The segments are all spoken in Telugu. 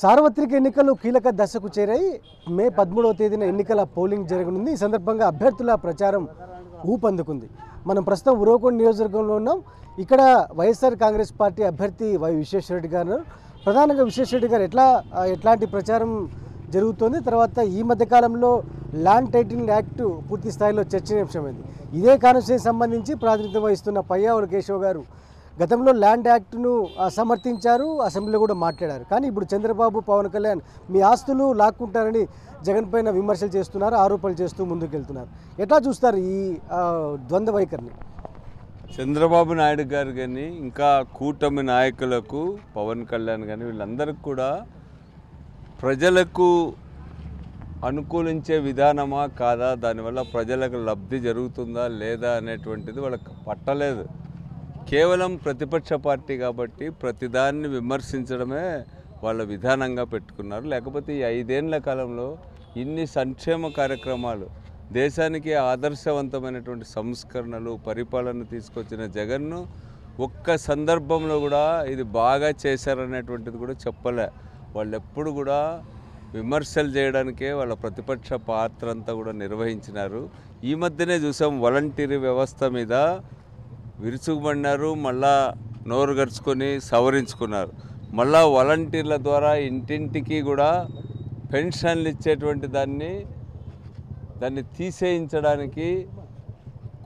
సార్వత్రిక ఎన్నికలు కీలక దశకు చేరాయి. మే 13వ తేదీన ఎన్నికల పోలింగ్ జరగనుంది. ఈ సందర్భంగా అభ్యర్థుల ప్రచారం ఊపందుకుంది. మనం ప్రస్తుతం ఉరవకొండ నియోజకవర్గంలో ఉన్నాం. ఇక్కడ వైఎస్ఆర్ కాంగ్రెస్ పార్టీ అభ్యర్థి వై విశ్వేశ్వరరెడ్డి గారు, ప్రధానంగా విశ్వేశ్వరరెడ్డి గారు ఎట్లాంటి ప్రచారం జరుగుతోంది, తర్వాత ఈ మధ్యకాలంలో ల్యాండ్ టైటిలింగ్ యాక్ట్ పూర్తి స్థాయిలో చర్చనీయాంశమైంది. ఇదే కాన్స్టిట్యూన్సీకి సంబంధించి ప్రాతినిధ్యం వహిస్తున్న పయ్యావుల కేశవ్ గారు గతంలో ల్యాండ్ యాక్ట్ను సమర్థించారు, అసెంబ్లీలో కూడా మాట్లాడారు. కానీ ఇప్పుడు చంద్రబాబు, పవన్ కళ్యాణ్ మీ ఆస్తులు లాక్కుంటారని జగన్ పైన విమర్శలు చేస్తున్నారు, ఆరోపణలు చేస్తూ ముందుకెళ్తున్నారు. ఎట్లా చూస్తారు ఈ ద్వంద్వ వైఖరిని? చంద్రబాబు నాయుడు గారు కానీ ఇంకా కూటమి నాయకులకు, పవన్ కళ్యాణ్ కానీ వీళ్ళందరికీ కూడా ప్రజలకు అనుకూలించే విధానమా కాదా, దానివల్ల ప్రజలకు లబ్ధి జరుగుతుందా లేదా అనేటువంటిది వాళ్ళకి పట్టలేదు. కేవలం ప్రతిపక్ష పార్టీ కాబట్టి ప్రతిదాన్ని విమర్శించడమే వాళ్ళ విధానంగా పెట్టుకున్నారు. లేకపోతే ఈ 5 ఏళ్ల కాలంలో ఇన్ని సంక్షేమ కార్యక్రమాలు, దేశానికి ఆదర్శవంతమైనటువంటి సంస్కరణలు, పరిపాలన తీసుకొచ్చిన జగన్ను ఒక్క సందర్భంలో కూడా ఇది బాగా చేశారనేటువంటిది కూడా చెప్పలే. వాళ్ళు ఎప్పుడు కూడా విమర్శలు చేయడానికే వాళ్ళ ప్రతిపక్ష పాత్ర అంతా కూడా నిర్వహించినారు. ఈ మధ్యనే చూసాం, వాలంటీర్ వ్యవస్థ మీద విరుచుకుపడినారు, మళ్ళా నోరు గరుచుకొని సవరించుకున్నారు. మళ్ళా వాలంటీర్ల ద్వారా ఇంటింటికి కూడా పెన్షన్లు ఇచ్చేటువంటి దాన్ని తీసేయించడానికి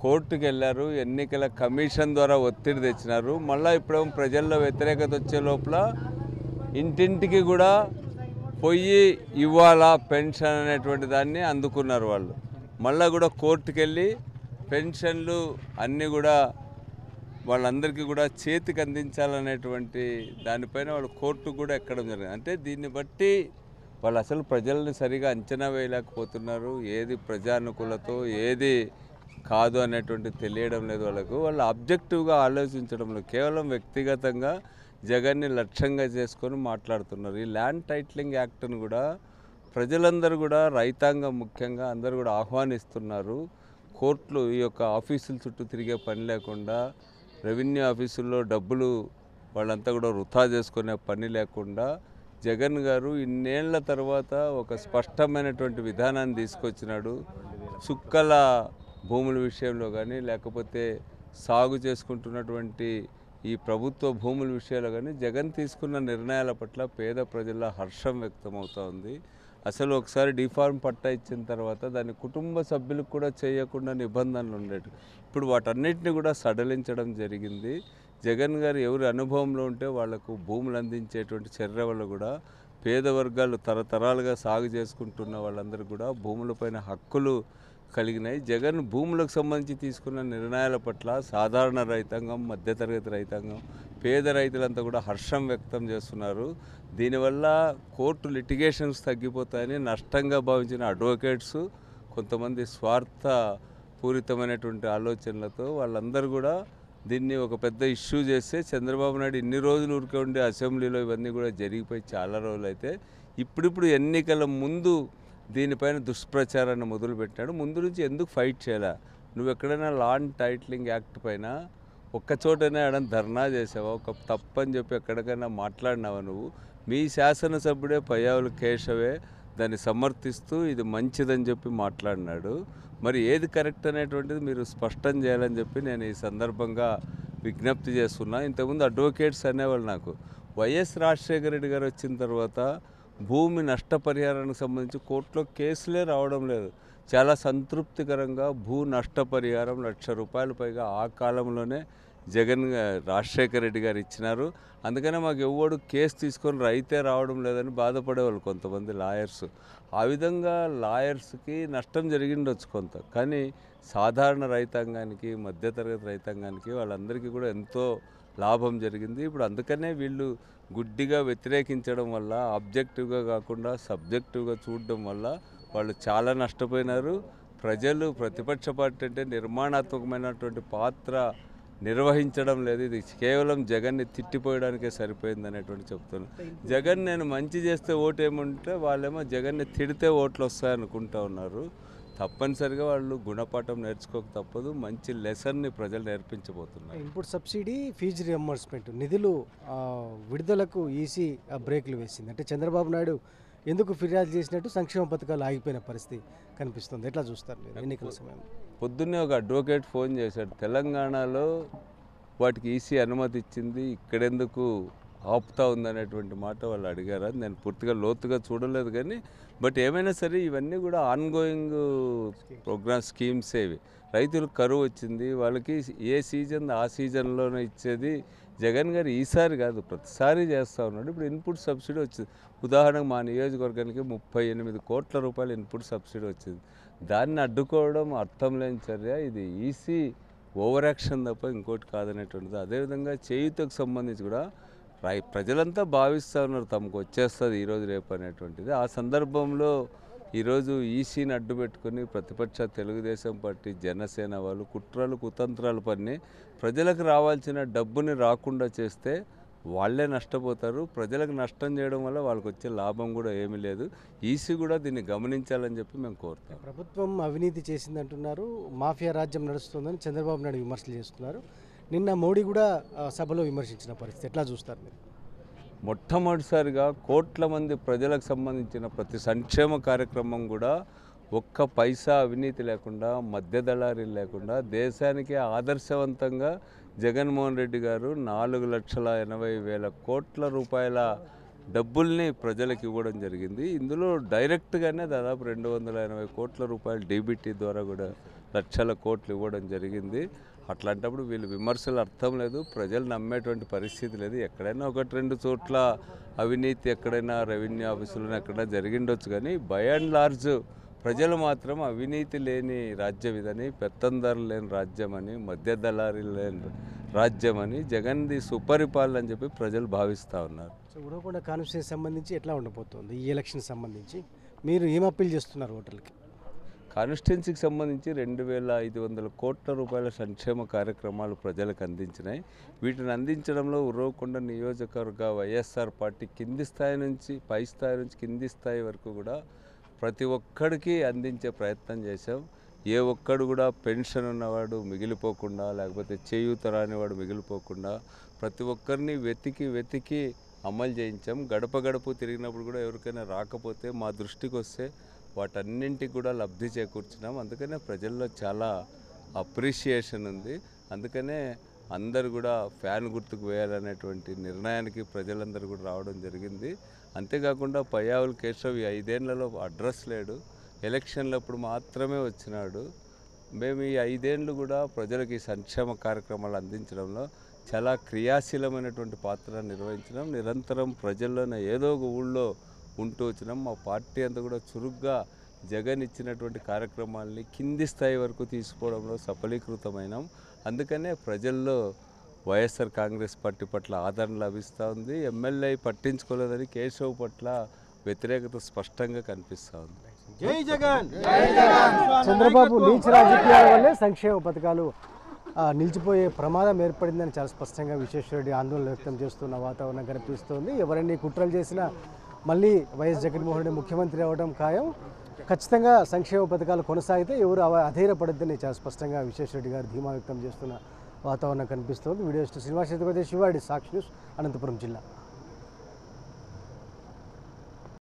కోర్టుకు వెళ్ళారు. ఎన్నికల కమిషన్ ద్వారా ఒత్తిడి తెచ్చినారు. మళ్ళీ ఇప్పుడేమో ప్రజల్లో వ్యతిరేకత వచ్చే లోపల ఇంటింటికి కూడా పోయి ఇవ్వాలా పెన్షన్ అనేటువంటి దాన్ని అందుకున్నారు వాళ్ళు. మళ్ళీ కూడా కోర్టుకు వెళ్ళి పెన్షన్లు అన్నీ కూడా వాళ్ళందరికీ కూడా చేతికి అందించాలనేటువంటి దానిపైన వాళ్ళు కోర్టు కూడా ఎక్కడం జరిగింది. అంటే దీన్ని బట్టి వాళ్ళు అసలు ప్రజల్ని సరిగా అంచనా వేయలేకపోతున్నారు. ఏది ప్రజానుకూలతో ఏది కాదు అనేటువంటి తెలియడం లేదు వాళ్ళకు. వాళ్ళు ఆబ్జెక్టివ్గా ఆలోచించడంలో కేవలం వ్యక్తిగతంగా జగన్ని లక్ష్యంగా చేసుకొని మాట్లాడుతున్నారు. ఈ ల్యాండ్ టైటిలింగ్ యాక్ట్ను కూడా ప్రజలందరూ కూడా, రైతాంగం ముఖ్యంగా అందరూ కూడా ఆహ్వానిస్తున్నారు. కోర్టులు ఈ యొక్క ఆఫీసుల చుట్టూ తిరిగే పని లేకుండా, రెవెన్యూ ఆఫీసుల్లో డబ్బులు వాళ్ళంతా కూడా వృధా చేసుకునే పని లేకుండా జగన్ గారు ఇన్నేళ్ల తర్వాత ఒక స్పష్టమైనటువంటి విధానాన్ని తీసుకొచ్చినాడు. చుక్కల భూముల విషయంలో కానీ, లేకపోతే సాగు చేసుకుంటున్నటువంటి ఈ ప్రభుత్వ భూముల విషయాల్లో కానీ జగన్ తీసుకున్న నిర్ణయాల పట్ల పేద ప్రజల హర్షం వ్యక్తమవుతూ ఉంది. అసలు ఒకసారి డిఫార్మ్ పట్టా ఇచ్చిన తర్వాత దాన్ని కుటుంబ సభ్యులకు కూడా చేయకుండా నిబంధనలు ఉండేవి. ఇప్పుడు వాటన్నిటిని కూడా సడలించడం జరిగింది. జగన్ గారు ఎవరి అనుభవంలో ఉంటే వాళ్లకు భూములు అందించేటువంటి చర్య వల్ల కూడా పేద వర్గాలు తరతరాలుగా సాగు చేసుకుంటున్న వాళ్ళందరూ కూడా భూములపైన హక్కులు కలిగినాయి. జగన్ భూములకు సంబంధించి తీసుకున్న నిర్ణయాల పట్ల సాధారణ రైతాంగం, మధ్యతరగతి రైతాంగం, పేద రైతులంతా కూడా హర్షం వ్యక్తం చేస్తున్నారు. దీనివల్ల కోర్టు లిటిగేషన్స్ తగ్గిపోతాయని నష్టంగా భావించిన అడ్వకేట్స్, కొంతమంది స్వార్థ పూరితమైనటువంటి ఆలోచనలతో వాళ్ళందరూ కూడా దీన్ని ఒక పెద్ద ఇష్యూ చేస్తే, చంద్రబాబు నాయుడు ఇన్ని రోజులు ఊరికే ఉండే అసెంబ్లీలో ఇవన్నీ కూడా జరిగిపోయి చాలా రోజులు అయితే ఇప్పుడు ఎన్నికల ముందు దీనిపైన దుష్ప్రచారాన్ని మొదలుపెట్టాడు. ముందు నుంచి ఎందుకు ఫైట్ చేయాలా? నువ్వు ఎక్కడైనా ల్యాండ్ టైటిలింగ్ యాక్ట్ పైన ఒక్కచోటనే ఆడని ధర్నా చేసావా? ఒక తప్పని చెప్పి ఎక్కడికైనా మాట్లాడినావా? నువ్వు మీ శాసనసభ్యుడే పయ్యావుల కేశవే దాన్ని సమర్థిస్తూ ఇది మంచిదని చెప్పి మాట్లాడినాడు. మరి ఏది కరెక్ట్ అనేటువంటిది మీరు స్పష్టం చేయాలని చెప్పి నేను ఈ సందర్భంగా విజ్ఞప్తి చేస్తున్నా. ఇంతకుముందు అడ్వకేట్స్ అనేవాళ్ళు నాకు, వైఎస్ రాజశేఖర రెడ్డి గారు వచ్చిన తర్వాత భూమి నష్టపరిహారానికి సంబంధించి కోర్టులో కేసులే రావడం లేదు. చాలా సంతృప్తికరంగా భూ నష్టపరిహారం ₹1,00,000 పైగా ఆ కాలంలోనే రాజశేఖర రెడ్డి గారు ఇచ్చినారు. అందుకనే మాకు ఎవడు కేసు తీసుకొని రైతే రావడం లేదని బాధపడేవాళ్ళు కొంతమంది లాయర్స్. ఆ విధంగా లాయర్స్కి నష్టం జరిగిండొచ్చు కొంత, కానీ సాధారణ రైతాంగానికి, మధ్యతరగతి రైతాంగానికి వాళ్ళందరికీ కూడా ఎంతో లాభం జరిగింది. ఇప్పుడు అందుకనే వీళ్ళు గుడ్డిగా వ్యతిరేకించడం వల్ల, ఆబ్జెక్టివ్గా కాకుండా సబ్జెక్టివ్గా చూడడం వల్ల వాళ్ళు చాలా నష్టపోయినారు. ప్రజలు ప్రతిపక్ష పార్టీ అంటే నిర్మాణాత్మకమైనటువంటి పాత్ర నిర్వహించడం లేదు. ఇది కేవలం జగన్ని తిట్టిపోయడానికే సరిపోయింది అనేటువంటి చెప్తున్నాను. జగన్ నేను మంచి చేస్తే ఓటు ఏమంటే వాళ్ళేమో జగన్ని తిడితే ఓట్లు వస్తాయనుకుంటా ఉన్నారు. తప్పనిసరిగా వాళ్ళు గుణపాఠం నేర్చుకోక తప్పదు. మంచి లెసన్ని ప్రజలు నేర్పించబోతున్నారు. ఇన్పుట్ సబ్సిడీ, ఫీజు రియంబర్స్మెంట్ నిధులు విడుదలకు ఈసీ బ్రేకులు వేసింది. అంటే చంద్రబాబు నాయుడు ఎందుకు ఫిర్యాదు చేసినట్టు సంక్షేమ పథకాలు ఆగిపోయిన పరిస్థితి కనిపిస్తుంది. ఎట్లా చూస్తారు మీరు ఎన్నికల సమయంలో? పొద్దున్నే ఒక అడ్వకేట్ ఫోన్ చేశాడు, తెలంగాణలో వాటికి ఈసీ అనుమతి ఇచ్చింది, ఇక్కడెందుకు ఆపుతా ఉందనేటువంటి మాట వాళ్ళు అడిగారు. నేను పూర్తిగా లోతుగా చూడలేదు కానీ బట్ ఏమైనా సరే ఇవన్నీ కూడా ఆన్గోయింగ్ ప్రోగ్రామ్ స్కీమ్స్ ఇవి. రైతులకు కరువు వచ్చింది, వాళ్ళకి ఏ సీజన్ ఆ సీజన్లోనే ఇచ్చేది జగన్ గారు ఈసారి కాదు ప్రతిసారి చేస్తూ ఉన్నాడు. ఇప్పుడు ఇన్పుట్ సబ్సిడీ వచ్చింది. ఉదాహరణకు మా నియోజకవర్గానికి 38 కోట్ల రూపాయలు ఇన్పుట్ సబ్సిడీ వచ్చింది. దాన్ని అడ్డుకోవడం అర్థం లేని చర్య. ఇది ఈసీ ఓవర్ యాక్షన్ తప్ప ఇంకోటి కాదనేటువంటిది. అదేవిధంగా చేయూతకు సంబంధించి కూడా ప్రజలంతా భావిస్తూ ఉన్నారు తమకు వచ్చేస్తుంది ఈరోజు రేపు అనేటువంటిది. ఆ సందర్భంలో ఈరోజు ఈసీని అడ్డు పెట్టుకుని ప్రతిపక్ష తెలుగుదేశం పార్టీ, జనసేన వాళ్ళు కుట్రలు కుతంత్రాలు పన్ని ప్రజలకు రావాల్సిన డబ్బుని రాకుండా చేస్తే వాళ్ళే నష్టపోతారు. ప్రజలకు నష్టం చేయడం వల్ల వాళ్ళకి వచ్చే లాభం కూడా ఏమీ లేదు. ఈసీ కూడా దీన్ని గమనించాలని చెప్పి మేము కోరుతాం. ప్రభుత్వం అవినీతి చేసిందంటున్నారు, మాఫియా రాజ్యం నడుస్తుందని చంద్రబాబు నాయుడు విమర్శలు చేస్తున్నారు. నిన్న మోడీ కూడా సభలో విమర్శించిన పరిస్థితి ఎట్లా చూస్తారు మీరు? మొట్టమొదటిసారిగా కోట్ల మంది ప్రజలకు సంబంధించిన ప్రతి సంక్షేమ కార్యక్రమం కూడా ఒక్క పైసా అవినీతి లేకుండా, మధ్య దళారీలు లేకుండా దేశానికి ఆదర్శవంతంగా జగన్మోహన్ రెడ్డి గారు 4,80,000 కోట్ల రూపాయల డబ్బుల్ని ప్రజలకు ఇవ్వడం జరిగింది. ఇందులో డైరెక్ట్గానే దాదాపు 280 కోట్ల రూపాయలు డీబీటీ ద్వారా కూడా లక్షల కోట్లు ఇవ్వడం జరిగింది. అట్లాంటప్పుడు వీళ్ళు విమర్శలు అర్థం లేదు, ప్రజలు నమ్మేటువంటి పరిస్థితి లేదు. ఎక్కడైనా 1-2 చోట్ల అవినీతి ఎక్కడైనా రెవెన్యూ ఆఫీసులో ఎక్కడైనా జరిగిండొచ్చు కానీ బై అండ్ లార్జ్ ప్రజలు మాత్రం అవినీతి లేని రాజ్యం ఇదని, పెత్తందారులు లేని రాజ్యం అని, మధ్య దళారీలు లేని రాజ్యం అని, జగన్ది సుపరిపాలన అని చెప్పి ప్రజలు భావిస్తూ ఉన్నారు. సో ఉరవకొండ కాన్స్టిట్యూన్సీ సంబంధించి ఎట్లా ఉండబోతోంది ఈ ఎలక్షన్ సంబంధించి? మీరు ఏం అప్పీల్ చేస్తున్నారు ఓటర్లకి? కాన్స్టిట్యున్సీకి సంబంధించి 2,500 కోట్ల రూపాయల సంక్షేమ కార్యక్రమాలు ప్రజలకు అందించినాయి. వీటిని అందించడంలో ఉరవకొండ నియోజకవర్గ వైఎస్ఆర్ పార్టీ కింది స్థాయి నుంచి పై స్థాయి నుంచి కింది స్థాయి వరకు కూడా ప్రతి ఒక్కడికి అందించే ప్రయత్నం చేశాం. ఏ ఒక్కడు కూడా పెన్షన్ ఉన్నవాడు మిగిలిపోకుండా, లేకపోతే చేయూత రానివాడు మిగిలిపోకుండా ప్రతి ఒక్కరిని వెతికి అమలు చేయించాం. గడప గడప తిరిగినప్పుడు కూడా ఎవరికైనా రాకపోతే మా దృష్టికి వస్తే వాటన్నింటికి కూడా లబ్ధి చేకూర్చినాం. అందుకనే ప్రజల్లో చాలా అప్రిషియేషన్ ఉంది. అందుకనే అందరు కూడా ఫ్యాన్ గుర్తుకు వేయాలనేటువంటి నిర్ణయానికి ప్రజలందరూ కూడా రావడం జరిగింది. అంతేకాకుండా పయ్యావుల కేశవ్ 5 ఏళ్లలో అడ్రస్ లేడు, ఎలక్షన్లప్పుడు మాత్రమే వచ్చినాడు. మేము ఈ 5 ఏళ్ళు కూడా ప్రజలకి సంక్షేమ కార్యక్రమాలు అందించడంలో చాలా క్రియాశీలమైనటువంటి పాత్ర నిర్వహించినాం. నిరంతరం ప్రజల్లోనే ఏదో ఒక ఊళ్ళో ఉంటూ వచ్చినాం. మా పార్టీ అంతా కూడా చురుగ్గా జగన్ ఇచ్చినటువంటి కార్యక్రమాలని కింది స్థాయి వరకు తీసుకోవడంలో సఫలీకృతమైనాం. అందుకనే ప్రజల్లో వైఎస్ఆర్ కాంగ్రెస్ పార్టీ పట్ల ఆదరణ లభిస్తూ ఉంది. ఎమ్మెల్యే పట్టించుకోలేదని కేశవ్ పట్ల వ్యతిరేకత స్పష్టంగా కనిపిస్తూ ఉంది. జై జగన్! చంద్రబాబు నీచ రాజకీయాల వల్లే సంక్షేమ పథకాలు నిలిచిపోయే ప్రమాదం ఏర్పడిందని చాలా స్పష్టంగా విశ్వేశ్వరరెడ్డి ఆందోళన వ్యక్తం చేస్తున్న వాతావరణం కనిపిస్తోంది. ఎవరైనా కుట్రలు చేసినా మళ్ళీ వైఎస్ జగన్మోహన్ రెడ్డి ముఖ్యమంత్రి అవ్వడం ఖాయం. ఖచ్చితంగా సంక్షేమ పథకాలు కొనసాగితే ఎవరు అధైర్యపడద్దని చాలా స్పష్టంగా విశ్వేశ్వరరెడ్డి గారు ధీమా వ్యక్తం చేస్తున్న వాతావరణం కనిపిస్తోంది. వీడియో శ్రీనివాస్ శివాడి, సాక్షి న్యూస్, అనంతపురం జిల్లా.